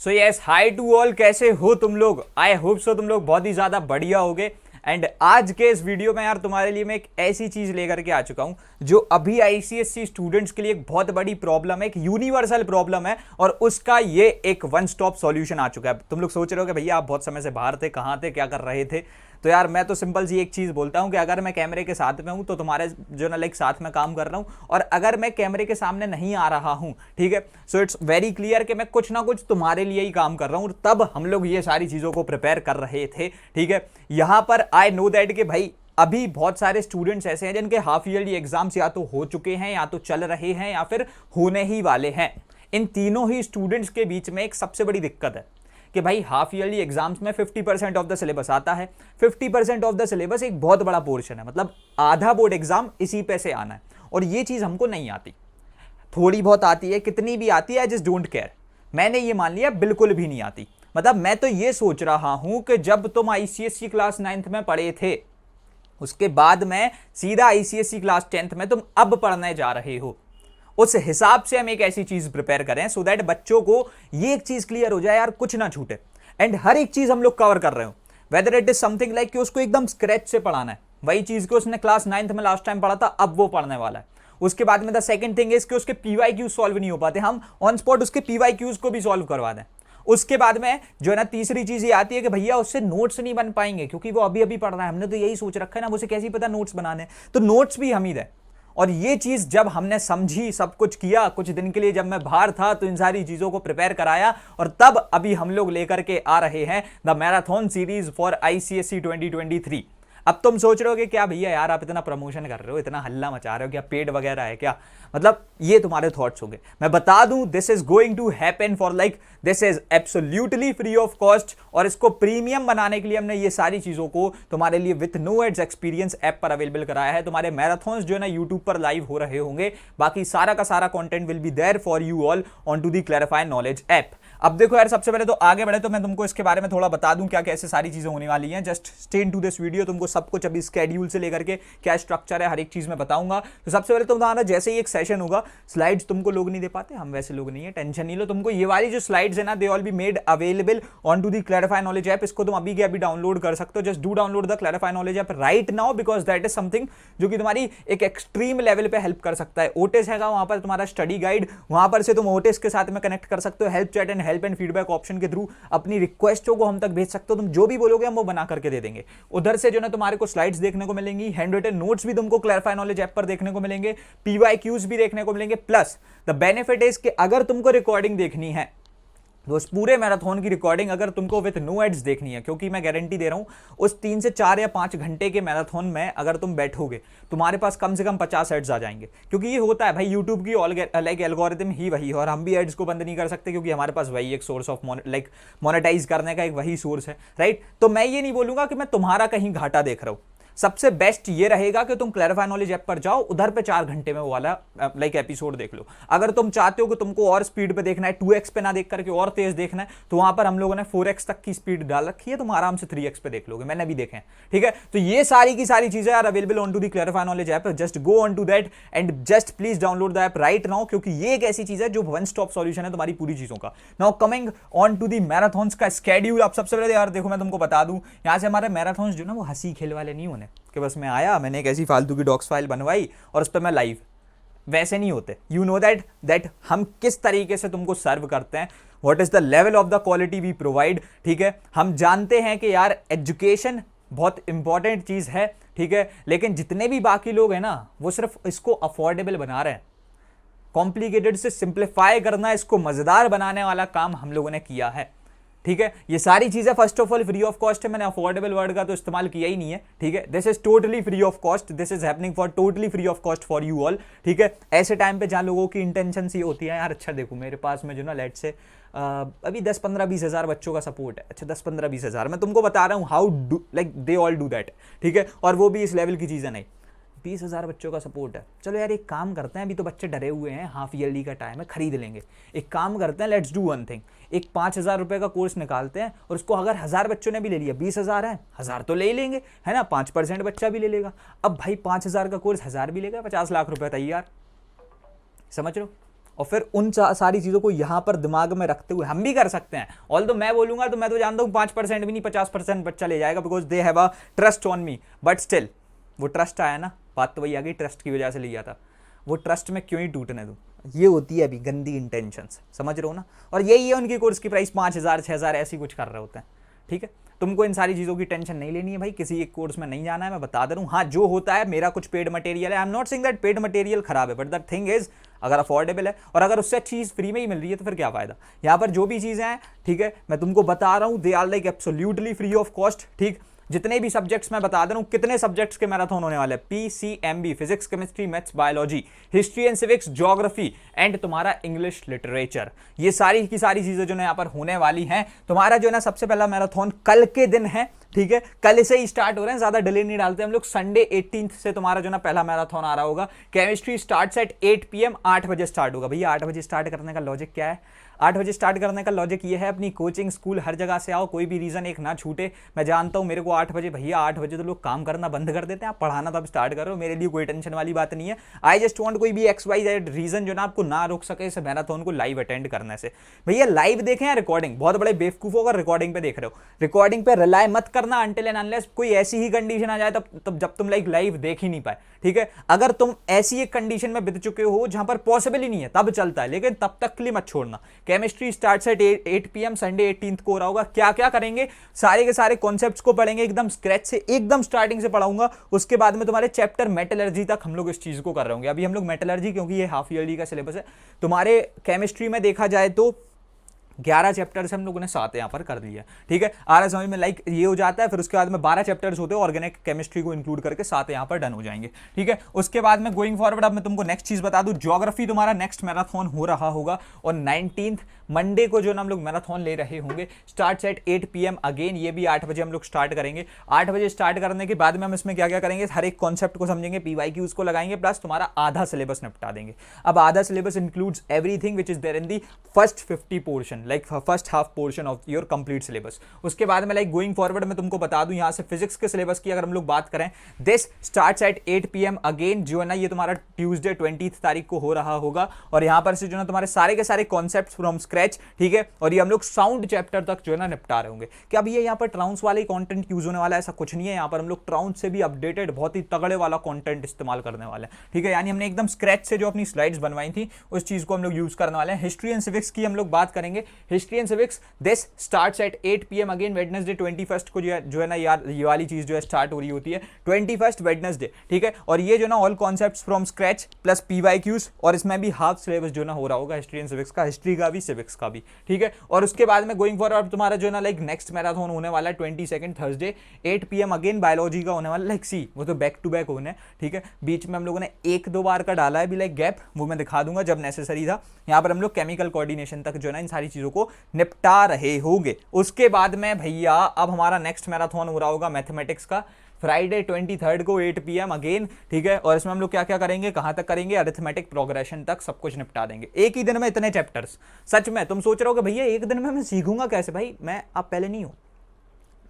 So yes, hi to all, कैसे हो तुम लोग। आई होप सो तुम लोग बहुत ही ज्यादा बढ़िया होगे। एंड आज के इस वीडियो में यार तुम्हारे लिए मैं एक ऐसी चीज लेकर के आ चुका हूं जो अभी आईसीएससी स्टूडेंट्स के लिए एक बहुत बड़ी प्रॉब्लम है, एक यूनिवर्सल प्रॉब्लम है, और उसका ये एक वन स्टॉप सॉल्यूशन आ चुका है। तुम लोग सोच रहे हो कि भैया आप बहुत समय से बाहर थे, कहां थे, क्या कर रहे थे। तो यार मैं तो सिंपल सी एक चीज बोलता हूं कि अगर मैं कैमरे के साथ में हूं तो तुम्हारे जो ना लाइक साथ में काम कर रहा हूं, और अगर मैं कैमरे के सामने नहीं आ रहा हूं, ठीक है, सो इट्स वेरी क्लियर कि मैं कुछ ना कुछ तुम्हारे लिए ही काम कर रहा हूं। तब हम लोग ये सारी चीजों को प्रिपेयर कर रहे थे, ठीक है। यहां पर आई नो दैट कि भाई अभी बहुत सारे स्टूडेंट्स ऐसे हैं जिनके हाफ ईयरली एग्जाम्स या तो हो चुके हैं, या तो चल रहे हैं, या फिर होने ही वाले हैं। इन तीनों ही स्टूडेंट्स के बीच में एक सबसे बड़ी दिक्कत है कि भाई हाफ ईयरली एग्जाम्स में 50% ऑफ द सिलेबस आता है। 50% ऑफ द सिलेबस एक बहुत बड़ा पोर्शन है, मतलब आधा बोर्ड एग्जाम इसी पे से आना है, और ये चीज हमको नहीं आती। थोड़ी बहुत आती है, कितनी भी आती है आई जस्ट डोंट केयर। मैंने ये मान लिया बिल्कुल भी नहीं आती। मतलब मैं तो ये सोच रहा हूं कि जब तुम आईसीएससी क्लास 9th में पढ़े थे, उसके बाद में सीधा आईसीएससी क्लास 10th में तुम अब पढ़ने जा रहे हो, उस हिसाब से हम एक ऐसी चीज प्रिपेयर करें सो दैट बच्चों को ये एक चीज क्लियर हो जाए यार, कुछ ना छूटे। एंड हर एक चीज हम लोग कवर कर रहे हो, whether it is something like कि उसको एकदम स्क्रैच से पढ़ाना है, वही चीज को उसने क्लास 9th में लास्ट टाइम पढ़ा था अब वो पढ़ने वाला है। उसके बाद में द सेकंड थिंग इज कि उसके पीवाईक्यू सॉल्व नहीं हो पाते, हम ऑन स्पॉट उसके पीवाईक्यूज को भी सॉल्व करवा दें। उसके बाद में जो है ना तीसरी चीज ये आती है कि भैया उससे नोट्स नहीं बन पाएंगे क्योंकि वो अभी अभी पढ़ रहा है। हमने तो यही सोच रखा है ना, उसे कैसे पता नोट्स बनाने, तो नोट्स भी हम ही दें। और ये चीज जब हमने समझी, सब कुछ किया, कुछ दिन के लिए जब मैं बाहर था तो इन सारी चीजों को प्रिपेयर कराया, और तब अभी हम लोग लेकर के आ रहे हैं the marathon series for ICSC 2023। अब तुम सोच रहे हो कि क्या भैया यार आप इतना प्रमोशन कर रहे हो, इतना हल्ला मचा रहे हो, क्या पेड वगैरह है क्या, मतलब ये तुम्हारे थॉट्स होंगे। मैं बता दूं this is going to happen for like this is absolutely free of cost, और इसको प्रीमियम बनाने के लिए हमने ये सारी चीजों को तुम्हारे लिए with no ads experience app पर अवेलेबल कराया है। तुम्हारे मैराथन्स जो है ना यूट्यूब पर लाइव हो रहे होंगे, बाकी सारा का सारा content will be there for you all on to the Clarify Knowledge app. अब देखो यार, सबसे पहले तो आगे बढ़े तो मैं तुमको इसके बारे में थोड़ा बता दूं क्या कैसे सारी चीजें होने वाली हैं। Just stay in to this video, तुमको सब कुछ अभी स्केड्यूल से लेकर के क्या स्ट्रक्चर है हर एक चीज में बताऊंगा। तो सबसे पहले तुम्हारा जैसे ही एक सेशन होगा, स्लाइड्स तुमको लोग नहीं दे पाते, हम वैसे लोग नहीं है, टेंशन नहीं लो। तुमको ये वाली जो स्लाइड्स है ना, they all be made available on to the Clarify Knowledge app. इसको तुम अभी के अभी डाउनलोड कर सकते हो। Just do download the Clarify Knowledge app right now, because that is something जो कि तुम्हारी एक एक्सट्रीम लेवल पे हेल्प कर सकता है। ओटेस है वहां पर तुम्हारा स्टडी गाइड, वहां पर से तुम ओटेस के साथ में कनेक्ट कर सकते हो। Help chat and feedback option के थ्रू अपनी रिक्वेस्टों को हम तक भेज सकते हो। तुम जो भी बोलोगे हम वो बना करके दे देंगे। उधर से जो ना तुम्हारे को स्लाइड्स देखने को मिलेंगी, हैंड रिटन नोट्स भी तुमको क्लैरिफाई नॉलेज ऐप पर देखने को मिलेंगे, पीवाईक्यूज भी देखने को मिलेंगे। प्लस द बेनिफिट इज कि अगर तुमको रिकॉर्डिंग देखनी है तो उस पूरे मैराथन की रिकॉर्डिंग अगर तुमको विद नो एड्स देखनी है, क्योंकि मैं गारंटी दे रहा हूं उस 3 से 4 या 5 घंटे के मैराथन में अगर तुम बैठोगे तुम्हारे पास कम से कम 50 एड्स आ जाएंगे। क्योंकि ये होता है भाई, यूट्यूब की लाइक एल्गोरिथम ही वही है, और हम भी एड्स को बंद नहीं कर सकते क्योंकि हमारे पास वही एक सोर्स ऑफ लाइक मोनेटाइज करने का एक वही सोर्स है, राइट। तो मैं ये नहीं बोलूंगा कि मैं तुम्हारा कहीं घाटा देख रहा हूं। सबसे बेस्ट ये रहेगा कि तुम क्लैरिफाई नॉलेज ऐप पर जाओ, उधर पे 4 घंटे में वो वाला लाइक एपिसोड देख लो। अगर तुम चाहते हो कि तुमको और स्पीड पे देखना है, 2x पे ना देख करके और तेज देखना है, तो वहां पर हम लोगों ने 4x तक की स्पीड डाल रखी है, तुम आराम से 3x पे देख लोगे, मैंने भी देखे हैं, ठीक है। तो ये सारी की सारी चीजें are available on to the Clarify Knowledge app. Just go on to that and just please download the app right now, क्योंकि ये एक ऐसी चीज है जो वन स्टॉप सॉल्यूशन है तुम्हारी पूरी चीजों का। Now coming on to the marathons का स्केड्यूल। आप सबसे पहले यार देखो मैं तुमको बता दूं, यहां से हमारे मैराथन्स जो ना वो हंसी खेल वाले नहीं होने कि बस मैं आया, मैंने एक ऐसी फालतू की डॉक्स फाइल बनवाई और उस पर मैं लाइव, वैसे नहीं होते। यू नो दैट हम किस तरीके से तुमको सर्व करते हैं, what is the level of the quality we provide, ठीक है। हम जानते हैं कि यार एजुकेशन बहुत इंपॉर्टेंट चीज है, ठीक है, लेकिन जितने भी बाकी लोग हैं ना वो सिर्फ इसको अफोर्डेबल बना रहे हैं। कॉम्प्लिकेटेड से सिंप्लीफाई करना, इसको मजेदार बनाने वाला काम हम लोगों ने किया है, ठीक है। ये सारी चीजें first of all free of cost है, मैंने अफोर्डेबल वर्ड का तो इस्तेमाल किया ही नहीं है, ठीक है। This is totally free of cost, this is happening for totally free of cost for you all, ठीक है। ऐसे टाइम पे जहां लोगों की इंटेंशन सी होती है यार, अच्छा देखो मेरे पास में जो ना लेट से अभी 10-15-20 हज़ार बच्चों का सपोर्ट है, अच्छा 10-15-20 हज़ार, मैं तुमको बता रहा हूँ how do like they all do that, ठीक है। और वो भी इस लेवल की चीजें नहीं, 20,000 बच्चों का सपोर्ट है। चलो यार एक काम करते हैं, अभी तो बच्चे डरे हुए हैं, हाफ ईयरली का टाइम है, खरीद लेंगे। एक काम करते हैं, लेट्स डू वन थिंग, एक 5,000 रुपए का कोर्स निकालते हैं, और उसको अगर 1000 बच्चों ने भी ले लिया, 20,000 है, 1000 तो ले ही लेंगे, है ना, 5% बच्चा भी ले लेगा। अब भाई 5,000 का कोर्स 1000 भी लेगा, 50 लाख रुपए तैयार, समझ रहे हो। और फिर उन सारी चीज़ों को यहाँ पर दिमाग में रखते हुए हम भी कर सकते हैं। ऑल्दो मैं बोलूँगा तो मैं तो जानता हूँ 5% भी नहीं 50% बच्चा ले जाएगा, because they have a trust on me. But still वो ट्रस्ट आया ना, बात तो वही आ गई, ट्रस्ट की वजह से लिया था, वो ट्रस्ट में क्यों ही टूटने दूँ। ये होती है अभी गंदी इंटेंशंस, समझ रहे हो ना। और यही है उनकी कोर्स की प्राइस 5,000 6,000 ऐसी कुछ कर रहे होते हैं, ठीक है। तुमको इन सारी चीज़ों की टेंशन नहीं लेनी है भाई, किसी एक कोर्स में नहीं जाना है, मैं बता दे रहा हूँ। हाँ जो होता है, मेरा कुछ पेड मटेरियल है, I am not saying that paid material खराब है, बट द थिंग इज अगर अफोर्डेबल है और अगर उससे चीज़ फ्री में ही मिल रही है तो फिर क्या फायदा। यहाँ पर जो भी चीज़ें हैं, ठीक है, मैं तुमको बता रहा हूँ, they are like absolutely free of cost, ठीक। जितने भी सब्जेक्ट्स मैं बता दे रहा हूँ, कितने सब्जेक्ट्स के मैराथन होने वाले हैं, PCMB, physics chemistry maths biology, history and civics, geography and तुम्हारा इंग्लिश लिटरेचर, ये सारी की सारी चीजें जो है यहाँ पर होने वाली हैं। तुम्हारा जो है ना सबसे पहला मैराथन कल के दिन है, ठीक है, कल से ही स्टार्ट हो रहे हैं, ज्यादा डिले नहीं डालते हम लोग। संडे 18 से तुम्हारा जो ना पहला मैराथन आ रहा होगा। केमिस्ट्री स्टार्ट एट 8 PM, 8 बजे स्टार्ट होगा। भैया 8 बजे स्टार्ट करने का लॉजिक क्या है? 8 बजे स्टार्ट करने का लॉजिक ये है, अपनी कोचिंग स्कूल हर जगह से आओ, कोई भी रीजन एक ना छूटे। मैं जानता हूँ मेरे को 8 बजे, भैया 8 बजे तो लोग काम करना बंद कर देते हैं, आप पढ़ाना तो अब स्टार्ट करो, मेरे लिए कोई टेंशन वाली बात नहीं है। आई जस्ट वांट कोई भी XYZ रीजन जो ना आपको ना रोक सके इस मैराथन को लाइव अटेंड करने से। भैया लाइव देखें या रिकॉर्डिंग, बहुत बड़े बेवकूफ होगा रिकॉर्डिंग पे देख रहे हो। रिकॉर्डिंग पे रिलाय मत करना अनटिल एंड अनलेस कोई ऐसी ही कंडीशन आ जाए तब जब तुम लाइव देख ही नहीं पाए, ठीक है। अगर तुम ऐसी एक कंडीशन में बीत चुके हो जहां पर पॉसिबल ही नहीं है तब चलता है, लेकिन तब तक के लिए मत छोड़ना। Chemistry start at 8 PM, Sunday 18 को हो रहा होगा। क्या क्या करेंगे, सारे के सारे कॉन्सेप्ट्स को पढ़ेंगे एकदम स्क्रैच से, एकदम स्टार्टिंग से पढ़ाऊंगा। उसके बाद में तुम्हारे चैप्टर मेटलर्जी तक हम लोग इस चीज को कर रहे होंगे। अभी हम लोग मेटलर्जी, क्योंकि ये हाफ ईयरली का सिलेबस है, तुम्हारे केमिस्ट्री में देखा जाए तो 11 चैप्टर्स हम लोगों ने 7 यहाँ पर कर लिया, ठीक है। आ रहा समझ में, लाइक ये हो जाता है। फिर उसके बाद में 12 चैप्टर्स होते हैं, ऑर्गेनिक केमिस्ट्री को इंक्लूड करके 7 यहाँ पर डन हो जाएंगे, ठीक है। उसके बाद में गोइंग फॉरवर्ड अब मैं तुमको नेक्स्ट चीज बता दूं, ज्योग्राफी तुम्हारा नेक्स्ट मैराथन हो रहा होगा और 19 मंडे को जो ना हम लोग मैराथन ले रहे होंगे। स्टार्ट एट 8 PM अगेन, ये भी 8 बजे हम लोग स्टार्ट करेंगे। 8 बजे स्टार्ट करने के बाद में हम इसमें क्या क्या करेंगे, हर एक कॉन्सेप्ट को समझेंगे, PYQs को लगाएंगे, प्लस तुम्हारा आधा सिलेबस निपटा देंगे। अब आधा syllabus includes everything which is there in the first 50 portion, like first half portion of your complete syllabus. उसके बाद में लाइक गोइंग फॉरवर्ड मैं तुमको बता दूं, यहां से फिजिक्स के सिलेबस की अगर हम लोग बात करें, this starts at 8 PM again, जो है ना ये तुम्हारा ट्यूसडे 20 तारीख को हो रहा होगा। और यहां पर से जो ना तुम्हारे सारे के सारे कॉन्सेप्ट्स फ्रॉम स्क्रैच, ठीक है। और ये हम लोग साउंड चैप्टर तक जो है ना निपटा रहे होंगे। क्या अब ये यहाँ पर ट्राउंस वाले कंटेंट यूज होने वाला है? ऐसा कुछ नहीं है, यहाँ पर हम लोग ट्राउंस से भी अपडेटेड बहुत ही तगड़े वाला कंटेंट इस्तेमाल करने वाले हैं, ठीक है। यानी हमने एकदम स्क्रैच से जो अपनी स्लाइड्स बनवाई थी उस चीज को हम लोग यूज करने वाले हैं। हिस्ट्री एंड सिविक्स की हम लोग बात करेंगे। History and civics this starts at 8 PM again, Wednesday 21 को जो है ना यार ये वाली चीज जो है स्टार्ट हो रही होती है 21 वेडनेसडे, ठीक है। और ये जो ना all concepts from scratch plus PYQs, और इसमें भी हाफ सिलेबस जो ना हो रहा होगा हिस्ट्री एंड सिविक्स का, हिस्ट्री का भी सिविक्स का भी, ठीक है। और उसके बाद में गोइंग फॉरवर्ड तुम्हारा जो ना लाइक नेक्स्ट मैराथन होने वाला है 22 थर्सडे 8 PM अगेन, बायोलॉजी का होने वाला है। लाइक सी वो तो बैक टू बैक होने, ठीक है। बीच में हम लोगों ने 1-2 बार का डाला है भी लाइक गैप, वो मैं दिखा दूंगा जब नेसेसरी था। यहाँ पर हम लोग केमिकल कोऑर्डिनेशन तक जो है ना इन सारी चीजों को निपटा रहे होंगे। उसके बाद में भैया अब हमारा नेक्स्ट मैराथन हो रहा होगा मैथमेटिक्स का, फ्राइडे 23 को 8 PM अगेन, ठीक है। और इसमें हम लोग क्या क्या करेंगे, कहां तक करेंगे, अरिथमेटिक प्रोग्रेशन तक सब कुछ निपटा देंगे एक ही दिन में, इतने चैप्टर्स। सच में तुम सोच रहे हो कि भैया एक दिन में मैं सीखूंगा कैसे? भाई मैं आप पहले नहीं हो,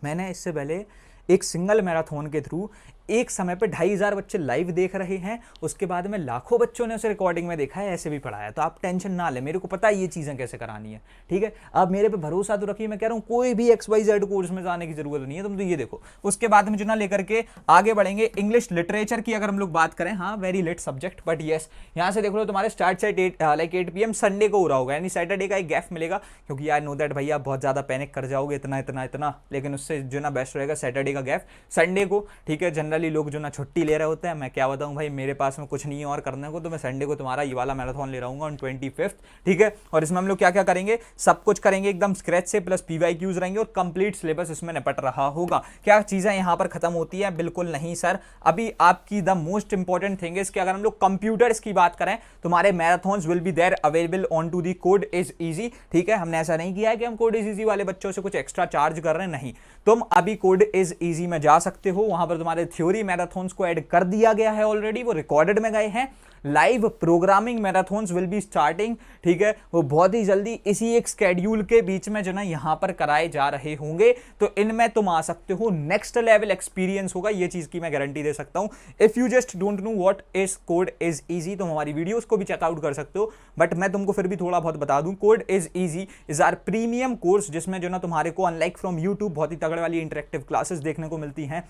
मैंने इससे पहले एक सिंगल मैराथन के थ्रू एक समय पे 2,500 बच्चे लाइव देख रहे हैं। उसके बाद में लाखों बच्चों ने उसे रिकॉर्डिंग में देखा है, ऐसे भी पढ़ाया। तो आप टेंशन ना ले, मेरे को पता है ये चीज़ें कैसे करानी है, ठीक है। आप मेरे पे भरोसा तो रखिए, मैं कह रहा हूँ कोई भी XYZ कोर्स में जाने की जरूरत नहीं है, तुम तो ये देखो। उसके बाद में जो ना लेकर के आगे बढ़ेंगे, इंग्लिश लिटरेचर की अगर हम लोग बात करें, हाँ very late subject, but yes यहाँ से देख लो तुम्हारे स्टार्ट से 8 PM संडे को हो रहा होगा, यानी सैटरडे का एक गैप मिलेगा। क्योंकि यार नो दैट भैया बहुत ज़्यादा पैनिक कर जाओगे, इतना, लेकिन उससे जो ना बेस्ट रहेगा सैटरडे का गैप संडे को, ठीक है। जनरली लोग जो ना छुट्टी ले रहे होते हैं, मैं क्या बताऊं भाई, मेरे पास में कुछ नहीं है और करने को, तो मैं संडे को तुम्हारा ये वाला मैराथन ले रहा हूँ ऑन 25, ठीक है। और इसमें हम लोग क्या क्या करेंगे, सब कुछ करेंगे एकदम स्क्रैच से, प्लस PYQs रहेंगे और कंप्लीट सिलेबस इसमें निपट रहा होगा। क्या चीजें यहां पर खत्म होती है? बिल्कुल नहीं सर। अभी आपकी the most important thing is कि अगर हम लोग कंप्यूटर्स की बात करें, तुम्हारे marathons will be there available on to the Code Is Easy, ठीक है। हमने ऐसा नहीं किया है कि हम कोड इज इजी वाले बच्चों से कुछ एक्स्ट्रा चार्ज कर रहे हैं, नहीं। तुम अभी कोड इज इजी में जा सकते हो, वहां पर तुम्हारे थ्योरी थ्योरी मैराथन्स को ऐड कर दिया गया है ऑलरेडी, वो रिकॉर्डेड में गए हैं। Live programming marathons will be starting, ठीक है, वो बहुत ही जल्दी इसी एक स्केड्यूल के बीच में जो ना यहां पर कराए जा रहे होंगे। तो इनमें तुम आ सकते हो, नेक्स्ट लेवल एक्सपीरियंस होगा, ये चीज की मैं गारंटी दे सकता हूं। If you just don't know what is code Is easy, तो हमारी वीडियोस को भी चेकआउट कर सकते हो, बट मैं तुमको फिर भी थोड़ा बहुत बता दूं। Code Is Easy is our premium course, जिसमें जो ना तुम्हारे को अनलाइक फ्रॉम यूट्यूब बहुत ही तगड़े वाली इंटरेक्टिव क्लासेस देखने को मिलती हैं।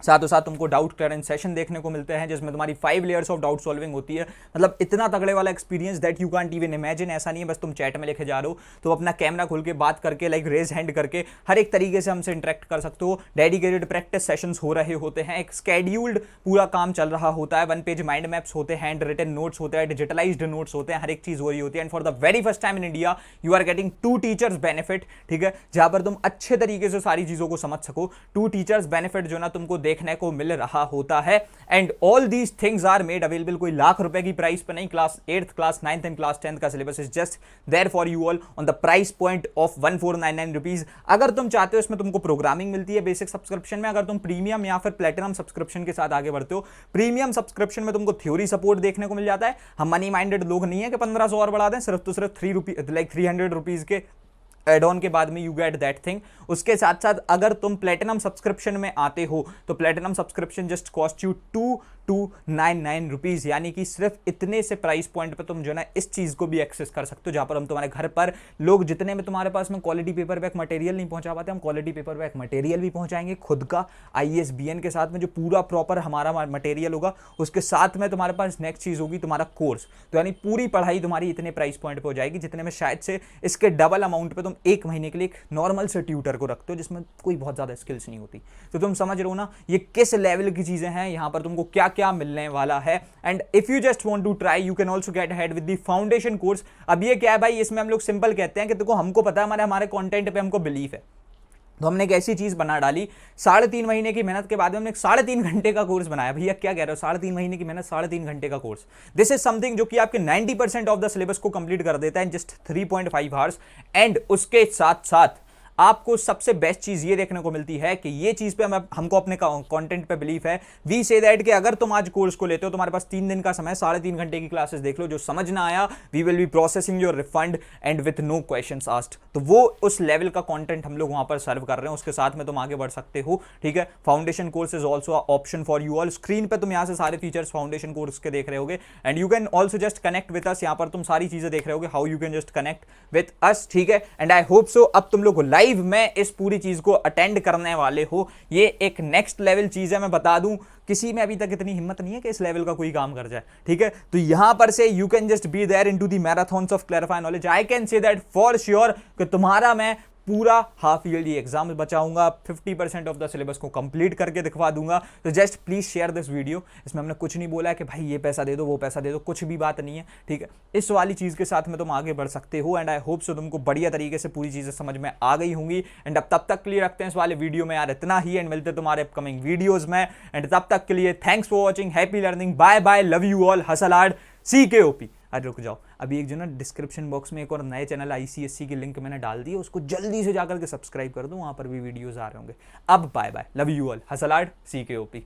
साथों साथ तुमको डाउट क्लियरेंस सेशन देखने को मिलते हैं, जिसमें तुम्हारी 5 लेयर्स ऑफ डाउट सॉल्विंग होती है। मतलब इतना तगड़े वाला experience that you can't even imagine. ऐसा नहीं है बस तुम चैट में लिखे जा रहे हो, तो अपना कैमरा खोल के बात करके लाइक रेज हैंड करके हर एक तरीके से हमसे इंटरेक्ट कर सकते हो। डेडिकेटेड प्रैक्टिस सेशंस हो रहे होते हैं, एक स्केड्यूल्ड पूरा काम चल रहा होता है। 1 पेज माइंड मैप्स होते हैं, हैंड रिटन नोट्स होते हैं, डिजिटलाइज्ड नोट्स होते हैं, हर एक चीज हो रही होती है। And for the very first time in India you are getting 2 teachers benefit, ठीक है, जहां पर तुम अच्छे तरीके से सारी चीजों को समझ सको। 2 टीचर्स बेनिफिट जो ना तुमको देखने को मिल रहा होता है। And all these things are made available, कोई लाख रुपए की प्राइस पे नहीं। Class 8th, class 9th and class 10th का syllabus is just there for you all on the price point of 1499 rupees. अगर तुम चाहते हो इसमें तुमको प्रोग्रामिंग मिलती है बेसिक सब्सक्रिप्शन में, अगर तुम प्रीमियम या फिर प्लेटिनम सब्सक्रिप्शन के साथ आगे बढ़ते हो, प्रीमियम सब्सक्रिप्शन में तुमको थ्योरी सपोर्ट देखने को मिल जाता है। हम मनी माइंडेड लोग नहीं है कि 1500 और बढ़ा दें, सिर्फ तो सिर्फ 300 रुपीज के एड ऑन के बाद में यू गेट दैट थिंग। उसके साथ साथ अगर तुम प्लेटिनम सब्सक्रिप्शन में आते हो तो platinum subscription just cost you 2299 rupees, यानी कि सिर्फ इतने से प्राइस पॉइंट पे तुम जो ना इस चीज को भी एक्सेस कर सकते हो, जहां पर हम तुम्हारे घर पर लोग जितने में तुम्हारे पास में क्वालिटी पेपर बैक मटेरियल नहीं पहुंचा पाते, हम क्वालिटी पेपर बैक मटेरियल भी पहुंचाएंगे खुद का ISBN के साथ में, जो पूरा प्रॉपर हमारा मटेरियल होगा। उसके साथ में तुम्हारे पास नेक्स्ट चीज होगी तुम्हारा कोर्स। तो यानी पूरी पढ़ाई तुम्हारी इतने प्राइस पॉइंट पे हो जाएगी जितने में शायद से इसके डबल अमाउंट पे तुम 1 महीने के लिए एक नॉर्मल से ट्यूटर को रखते हो, जिसमें कोई बहुत ज्यादा स्किल्स नहीं होती। तो तुम समझ रहे हो ना ये किस लेवल की चीजें हैं, यहां पर तुमको क्या क्या मिलने वाला है। And if you just want to try you can also get ahead with the foundation course. अब ये क्या है भाई, इसमें हम लोग सिंपल कहते हैं कि देखो हमको पता है, हमारे कंटेंट पे हमको बिलीफ है, तो हमने एक ऐसी चीज बना डाली। 3.5 महीने की मेहनत के बाद हमने एक 3.5 घंटे का कोर्स बनाया। भैया क्या कह रहे हो, 3.5 महीने की मेहनत, 3.5 घंटे का कोर्स। दिस इज समथिंग जो कि आपके 90% ऑफ द सिलेबस को कंप्लीट कर देता है इन जस्ट 3.5 आवर्स। एंड उसके साथ साथ आपको सबसे बेस्ट चीज ये देखने को मिलती है कि ये चीज पे हमको अपने कंटेंट पे बिलीफ है। वी से दैट कि अगर तुम आज कोर्स को लेते हो, तुम्हारे पास 3 दिन का समय, 3.5 घंटे की क्लासेस देख लो, जो समझ ना आया we will be processing your refund and with no questions asked. तो वो उस लेवल का कंटेंट हम लोग वहां पर सर्व कर रहे हैं, उसके साथ में तुम आगे बढ़ सकते हो, ठीक है। Foundation course is also option for you all. Screen पे तुम यहाँ से सारे फीचर्स फाउंडेशन कोर्स के देख रहे होगे, and you can also just connect with us. यहाँ पर तुम सारी चीजें देख रहे होगे how you can just connect with us, ठीक है। एंड आई होप सो अब तुम लोग लाइव में इस पूरी चीज को अटेंड करने वाले हो। ये एक नेक्स्ट लेवल चीज है, मैं बता दूं किसी में अभी तक इतनी हिम्मत नहीं है कि इस लेवल का कोई काम कर जाए, ठीक है। तो यहां पर से you can just be there into the marathons of clarify knowledge. I can say that for sure कि तुम्हारा मैं पूरा हाफ ईयरली एग्जाम बचाऊंगा, 50% ऑफ द सिलेबस को कंप्लीट करके दिखवा दूंगा। तो just please share this video. इसमें हमने कुछ नहीं बोला है कि भाई ये पैसा दे दो वो पैसा दे दो, कुछ भी बात नहीं है, ठीक है। इस वाली चीज के साथ में तुम आगे बढ़ सकते हो। एंड आई होप सो तुमको बढ़िया तरीके से पूरी चीजें समझ में आ गई होंगी। एंड अब तब तक के लिए रखते हैं इस वाले वीडियो में यार इतना ही, एंड मिलते तुम्हारे अपकमिंग वीडियोज में। एंड तब तक के लिए thanks for watching, happy learning, bye bye, love you all, hustle hard, CKOP। अरे रुक जाओ, अभी एक जो ना डिस्क्रिप्शन बॉक्स में एक और नए चैनल ICSC की लिंक मैंने डाल दी है, उसको जल्दी से जाकर के सब्सक्राइब कर दो, वहां पर भी वीडियोस आ रहे होंगे। अब bye bye, love you all, hustle hard, CKOP।